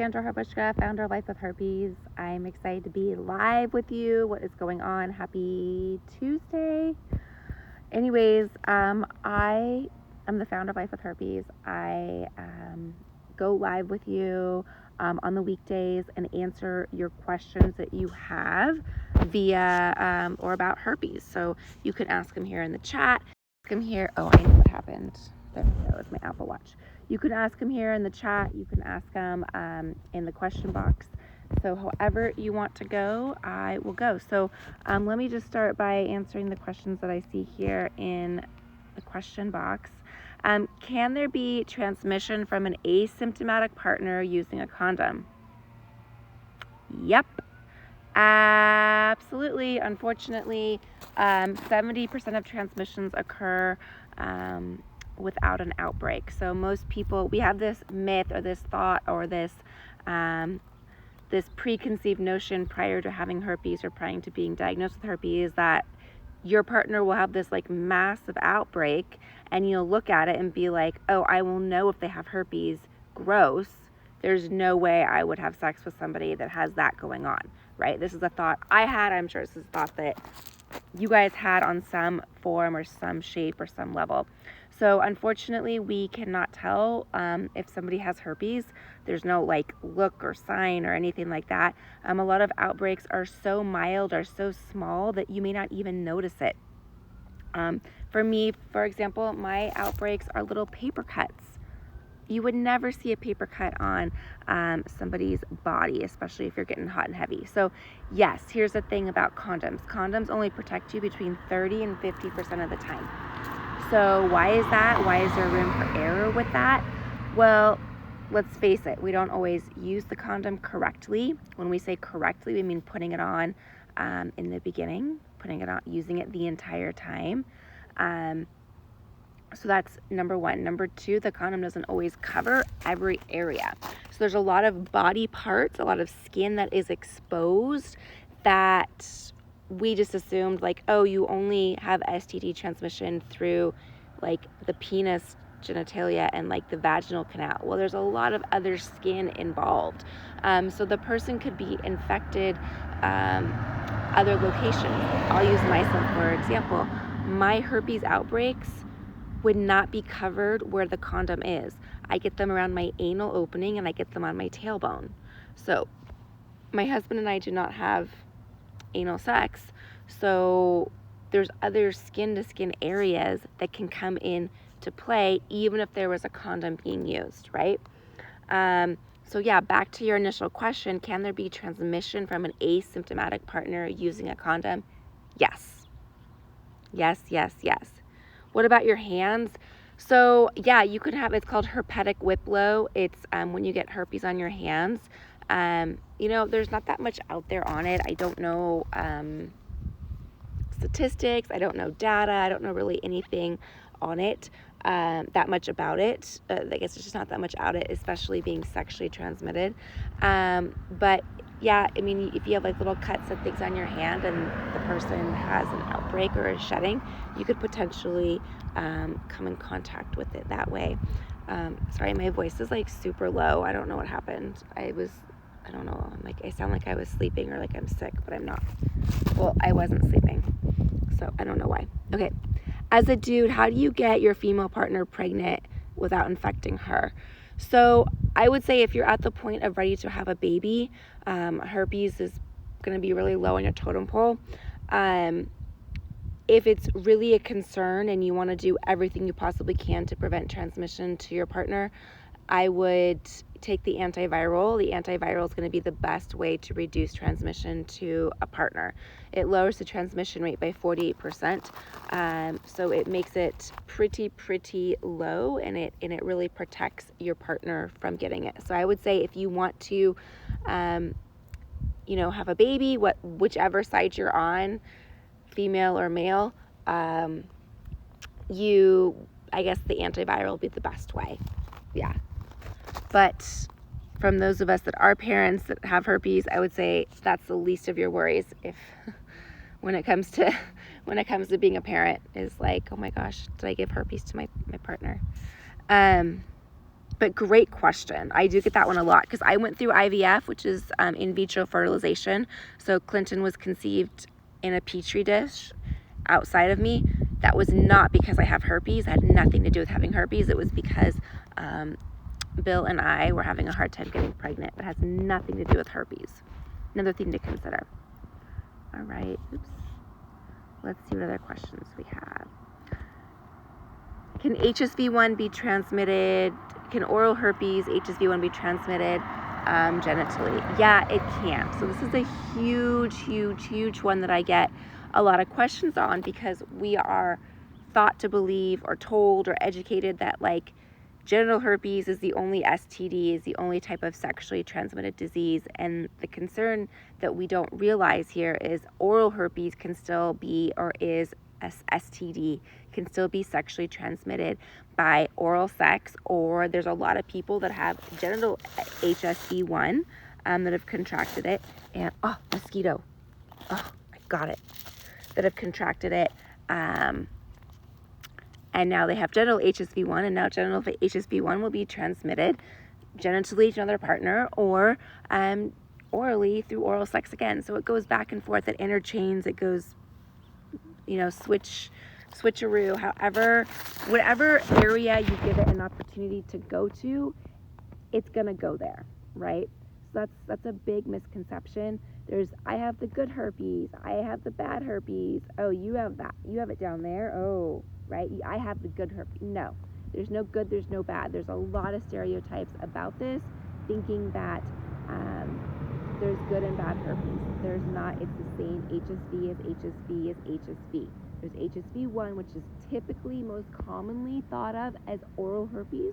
Alexandra Harbushka, founder of Life With Herpes. I'm excited to be live with you. What is going on? Happy Tuesday. Anyways, I am the founder of Life With Herpes. I go live with you on the weekdays and answer your questions that you have via or about herpes. So you can ask them here in the chat. Ask them here. Oh, I know what happened. There we go. It's my Apple Watch. You can ask them here in the chat. You can ask them in the question box. So however you want to go, I will go. So let me just start by answering the questions that I see here in the question box. Can there be transmission from an asymptomatic partner using a condom? Yep, absolutely. Unfortunately, 70% of transmissions occur without an outbreak. So most people, we have this myth or this thought or this preconceived notion prior to having herpes or prior to being diagnosed with herpes that your partner will have this like massive outbreak and you'll look at it and be like, oh, I will know if they have herpes. Gross. There's no way I would have sex with somebody that has that going on, right? This is a thought I had. I'm sure this is a thought that you guys had on some form or some shape or some level. So unfortunately, we cannot tell if somebody has herpes. There's no like look or sign or anything like that. A lot of outbreaks are so mild or so small that you may not even notice it. For me, for example, my outbreaks are little paper cuts. You would never see a paper cut on somebody's body, especially if you're getting hot and heavy. So yes, here's the thing about condoms. Condoms only protect you between 30 and 50% of the time. So why is that? Why is there room for error with that? Well, let's face it, we don't always use the condom correctly. When we say correctly, we mean putting it on in the beginning, putting it on, using it the entire time. So that's number one. Number two, the condom doesn't always cover every area. So there's a lot of body parts, a lot of skin that is exposed that we just assumed like, oh, you only have STD transmission through like the penis genitalia and like the vaginal canal. Well, there's a lot of other skin involved. So the person could be infected other locations. I'll use myself for example. My herpes outbreaks would not be covered where the condom is. I get them around my anal opening and I get them on my tailbone. So my husband and I do not have anal sex, so there's other skin to skin areas that can come in to play even if there was a condom being used, right? So yeah, back to your initial question, can there be transmission from an asymptomatic partner using a condom? Yes. Yes, yes, yes. What about your hands? So yeah, you could have, it's called herpetic whitlow. It's when you get herpes on your hands. There's not that much out there on it. I don't know statistics. I don't know data. I don't know really anything on it, that much about it. I guess there's just not that much out it, especially being sexually transmitted. But yeah, I mean, if you have like little cuts and things on your hand and the person has an outbreak or is shedding, you could potentially come in contact with it that way. Sorry, my voice is like super low. I don't know what happened. I don't know. I sound like I was sleeping or like I'm sick, but I'm not. Well, I wasn't sleeping, so I don't know why. Okay. As a dude, how do you get your female partner pregnant without infecting her? So I would say if you're at the point of ready to have a baby, herpes is going to be really low on your totem pole. If it's really a concern and you want to do everything you possibly can to prevent transmission to your partner, I would take the antiviral. The antiviral is going to be the best way to reduce transmission to a partner. It lowers the transmission rate by 48%. So it makes it pretty low, and it really protects your partner from getting it. So I would say if you want to, have a baby, whichever side you're on, female or male, I guess the antiviral will be the best way. Yeah. But from those of us that are parents that have herpes, I would say that's the least of your worries when it comes to being a parent, is like, oh my gosh, did I give herpes to my partner? But great question. I do get that one a lot because I went through IVF, which is in vitro fertilization. So Clinton was conceived in a petri dish outside of me. That was not because I have herpes. It had nothing to do with having herpes. It was because Bill and I were having a hard time getting pregnant. It has nothing to do with herpes. Another thing to consider. All right. Oops. Let's see what other questions we have. Can HSV1 be transmitted? Can oral herpes HSV1 be transmitted genitally? Yeah, it can. So this is a huge one that I get a lot of questions on because we are thought to believe or told or educated that like genital herpes is the only STD, is the only type of sexually transmitted disease. And the concern that we don't realize here is oral herpes can still be or is STD, can still be sexually transmitted by oral sex, or there's a lot of people that have genital HSV1 that have contracted it. And, oh, mosquito. Oh, I got it. That have contracted it. And now they have genital HSV1, and now genital HSV1 will be transmitted genitally to another partner or orally through oral sex again. So it goes back and forth, it interchains, it goes, switcheroo, however, whatever area you give it an opportunity to go to, it's gonna go there, right? So that's a big misconception. I have the good herpes, I have the bad herpes. Oh, you have that, you have it down there. Oh, right, I have the good herpes. No, there's no good, there's no bad. There's a lot of stereotypes about this, thinking that there's good and bad herpes. There's not. It's the same. HSV is HSV is HSV. There's HSV1, which is typically most commonly thought of as oral herpes,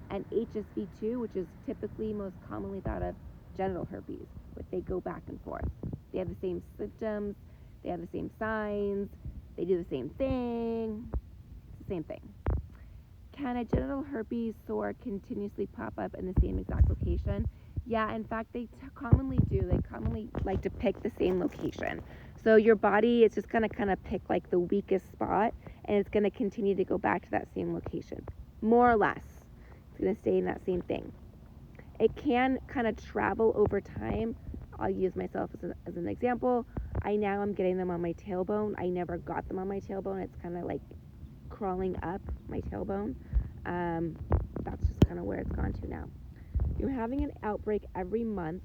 and HSV2, which is typically most commonly thought of genital herpes, but they go back and forth. They have the same symptoms, they have the same signs, they do the same thing. It's the same thing. Can a genital herpes sore continuously pop up in the same exact location? Yeah, in fact, they commonly do. They commonly like to pick the same location. So your body is just going to kind of pick like the weakest spot, and it's going to continue to go back to that same location, more or less. It's going to stay in that same thing. It can kind of travel over time. I'll use myself as an example. I now am getting them on my tailbone. I never got them on my tailbone. It's kind of like crawling up my tailbone. That's just kind of where it's gone to now. You're having an outbreak every month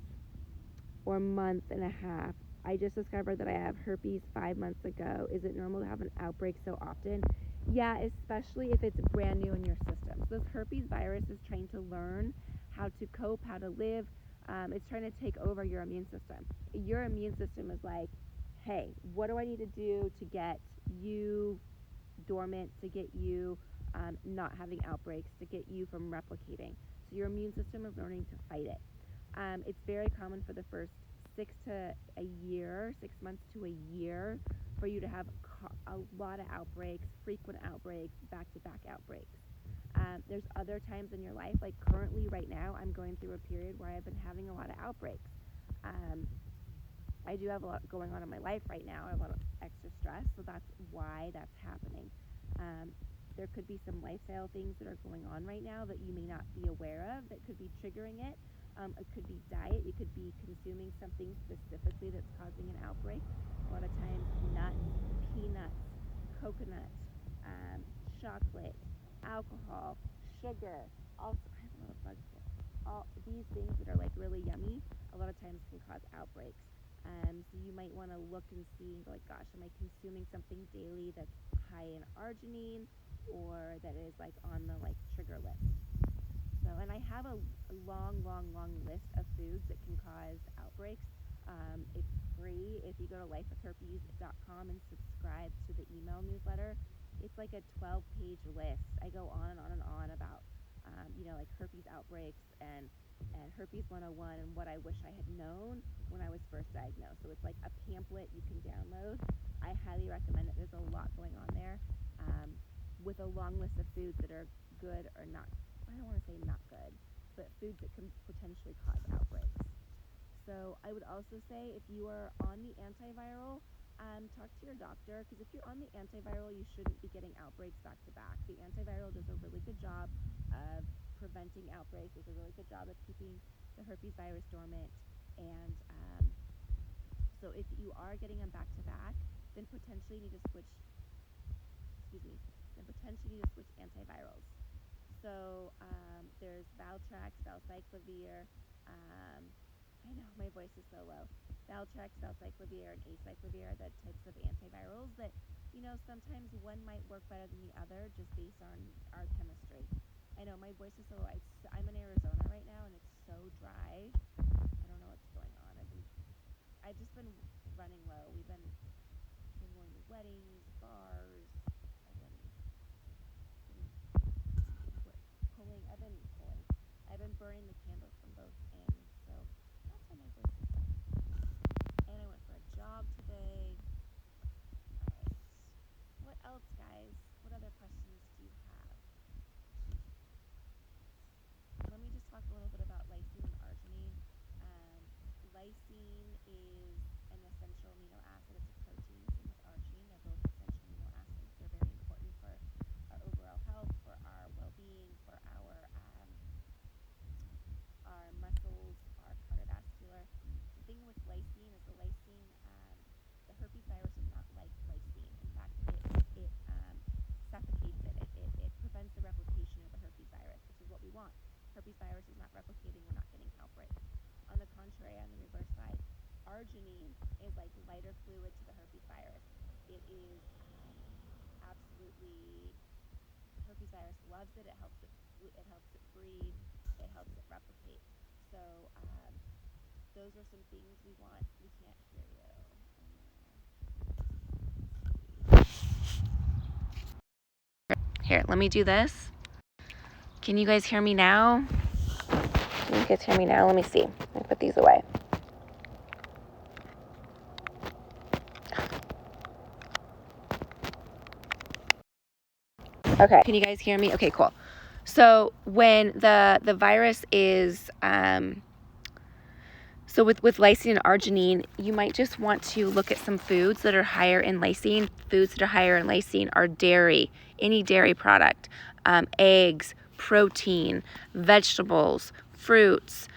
or month and a half. I just discovered that I have herpes 5 months ago. Is it normal to have an outbreak so often? Yeah, especially if it's brand new in your system. So this herpes virus is trying to learn how to cope, how to live. It's trying to take over your immune system. Your immune system is like, hey, what do I need to do to get you dormant, to get you not having outbreaks, to get you from replicating? So your immune system is learning to fight it. It's very common for the first 6 months to a year, for you to have a lot of outbreaks, frequent outbreaks, back-to-back outbreaks. There's other times in your life, like currently right now, I'm going through a period where I've been having a lot of outbreaks. I do have a lot going on in my life right now. I have a lot of extra stress, so that's why that's happening. There could be some lifestyle things that are going on right now that you may not be aware of that could be triggering it. It could be diet. You could be consuming something specifically that's causing an outbreak. A lot of times, nuts, peanuts, coconut, chocolate, alcohol, sugar. Also, I have a lot of bugs here. All these things that are like really yummy, a lot of times can cause outbreaks. So you might want to look and see and go like, gosh, am I consuming something daily that's high in arginine, or that is like on the like trigger list? So, and I have a long list of foods that can cause outbreaks. It's free if you go to lifewithherpes.com and subscribe to the email newsletter. It's like a 12-page list. I go on and on about, like herpes outbreaks and herpes 101 and what I wish I had known when I was first diagnosed. So it's like a pamphlet you can download. I highly recommend it. There's a lot going on there, with a long list of foods that are good or not. I don't want to say not good, but foods that can potentially cause outbreaks. So I would also say if you are on the antiviral, talk to your doctor, because if you're on the antiviral, you shouldn't be getting outbreaks back to back. The antiviral does a really good job of preventing outbreak, does a really good job of keeping the herpes virus dormant. And so if you are getting them back to back, then potentially you need to switch, antivirals. So there's Valtrex, valcyclovir, I know my voice is so low. Valtrex, valcyclovir, and acyclovir are the types of antivirals that, sometimes one might work better than the other just based on our chemistry. I know my voice is so low. I'm in Arizona right now and it's so dry. I don't know what's going on. I've just been running low. We've been going to weddings, bars. I've been burning the candles from both ends, so that's why my voice is done. And I went for a jog today. Alright. What else, guys? What other questions do you have? Let me just talk a little bit about lysine and arginine. Lysine is an essential amino acid. It's a protein. Same with arginine. They're both essential amino acids. They're very important for our overall health, for our well-being, for our muscles, our cardiovascular. The thing with lysine is the herpes virus does not like lysine. In fact, it suffocates it. It prevents the replication of the herpes virus, which is what we want. Herpes virus is not replicating. We're not getting outbreaks. On the contrary, on the reverse side, arginine is like lighter fluid to the herpes virus. It is absolutely, herpes virus loves it. It helps it breed. It helps it replicate. So those are some things we want. We can't hear you. Here, let me do this. Can you guys hear me now? Can you guys hear me now? Let me see. Let me put these away. Okay. Can you guys hear me? Okay, cool. So when the virus is so with lysine and arginine, you might just want to look at some foods that are higher in lysine. Foods that are higher in lysine are dairy, any dairy product, eggs, protein, vegetables, fruits,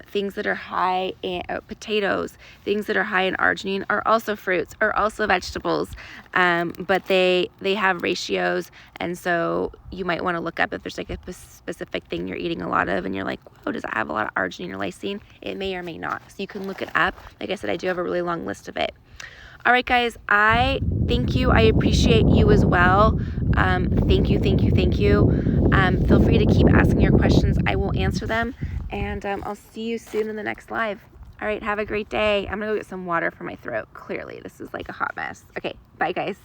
things that are high in potatoes. Things that are high in arginine are also fruits, are also vegetables, but they have ratios, and so you might want to look up if there's like a specific thing you're eating a lot of and you're like, whoa, does it have a lot of arginine or lysine? It may or may not, so you can look it up. Like I said, I do have a really long list of it. All right, guys, I thank you. I appreciate you as well. Thank you. Feel free to keep asking your questions. I will answer them, and I'll see you soon in the next live. All right, have a great day. I'm going to go get some water for my throat. Clearly, this is like a hot mess. Okay, bye, guys.